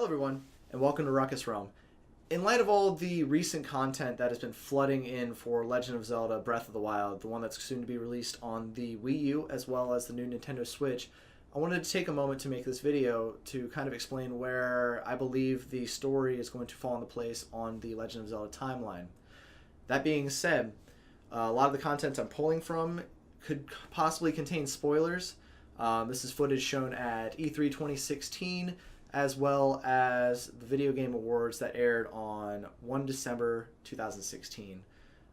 Hello everyone, and welcome to RUKUS Realm. In light of all the recent content that has been flooding in for Legend of Zelda Breath of the Wild, the one that's soon to be released on the WiiU as well as the new Nintendo Switch, I wanted to take a moment to make this video to kind of explain where I believe the story is going to fall into place on the Legend of Zelda Timeline. That being said, a lot of the content I'm pulling from could possibly contain spoilers. This is footage shown at E3 2016, as well as the Video Game Awards that aired on 1 December 2016.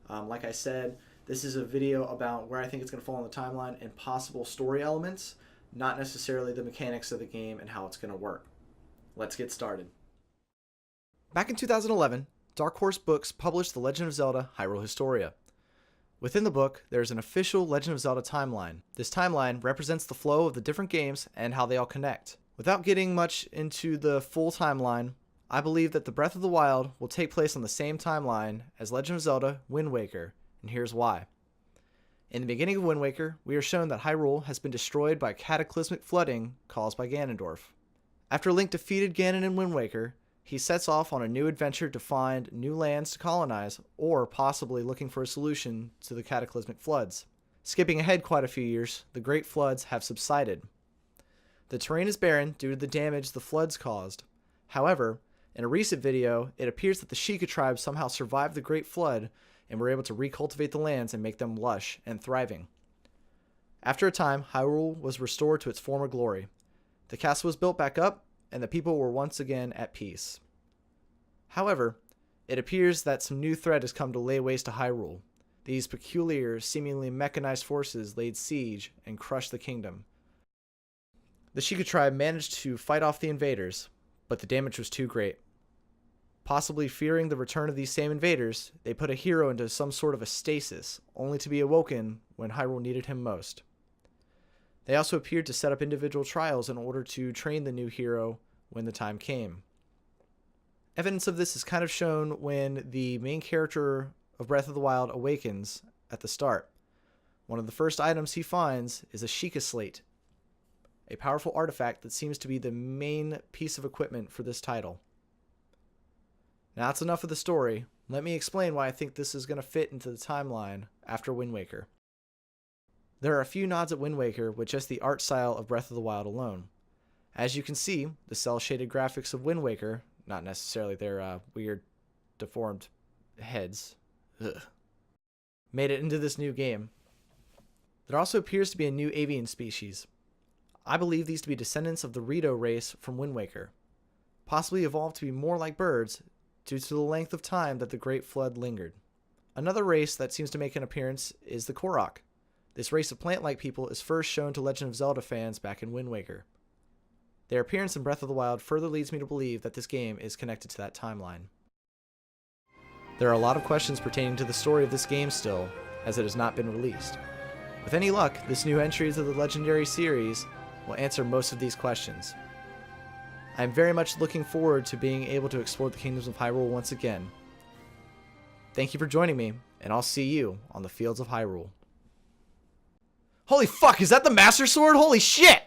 Like I said, this is a video about where I think it's going to fall on the timeline and possible story elements, not necessarily the mechanics of the game and how it's going to work. Let's get started. Back in 2011, Dark Horse Books published The Legend of Zelda Hyrule Historia. Within the book, there is an official Legend of Zelda timeline. This timeline represents the flow of the different games and how they all connect. Without getting much into the full timeline, I believe that the Breath of the Wild will take place on the same timeline as Legend of Zelda Windwaker, and here's why. In the beginning of Windwaker, we are shown that Hyrule has been destroyed by cataclysmic flooding caused by Ganondorf. After Link defeated Ganon in Windwaker, he sets off on a new adventure to find new lands to colonize, or possibly looking for a solution to the cataclysmic floods. Skipping ahead quite a few years, the Great Floods have subsided. The terrain is barren due to the damage the floods caused. However, in a recent video, it appears that the Sheikah tribe somehow survived the Great Flood and were able to recultivate the lands and make them lush and thriving. After a time, Hyrule was restored to its former glory. The castle was built back up, and the people were once again at peace. However, it appears that some new threat has come to lay waste to Hyrule. These peculiar, seemingly mechanized forces laid siege and crushed the kingdom. The Sheikah tribe managed to fight off the invaders, but the damage was too great. Possibly fearing the return of these same invaders, they put a hero into some sort of a stasis, only to be awoken when Hyrule needed him most. They also appeared to set up individual trials in order to train the new hero when the time came. Evidence of this is kind of shown when the main character of Breath of the Wild awakens at the start. One of the first items he finds is a Sheikah slate, a powerful artifact that seems to be the main piece of equipment for this title. Now that's enough of the story. Let me explain why I think this is going to fit into the timeline after Wind Waker. There are a few nods at Wind Waker with just the art style of Breath of the Wild alone. As you can see, the cel-shaded graphics of Wind Waker, not necessarily their weird, deformed heads, made it into this new game. There also appears to be a new avian species. I believe these to be descendants of the Rito race from Wind Waker, possibly evolved to be more like birds due to the length of time that the Great Flood lingered. Another race that seems to make an appearance is the Korok. This race of plant-like people is first shown to Legend of Zelda fans back in Wind Waker. Their appearance in Breath of the Wild further leads me to believe that this game is connected to that timeline. There are a lot of questions pertaining to the story of this game still, as it has not been released. With any luck, this new entry to the Legendary series will answer most of these questions. I am very much looking forward to being able to explore the Kingdoms of Hyrule once again. Thank you for joining me, and I'll see you on the fields of Hyrule. Holy fuck, is that the Master Sword? Holy shit!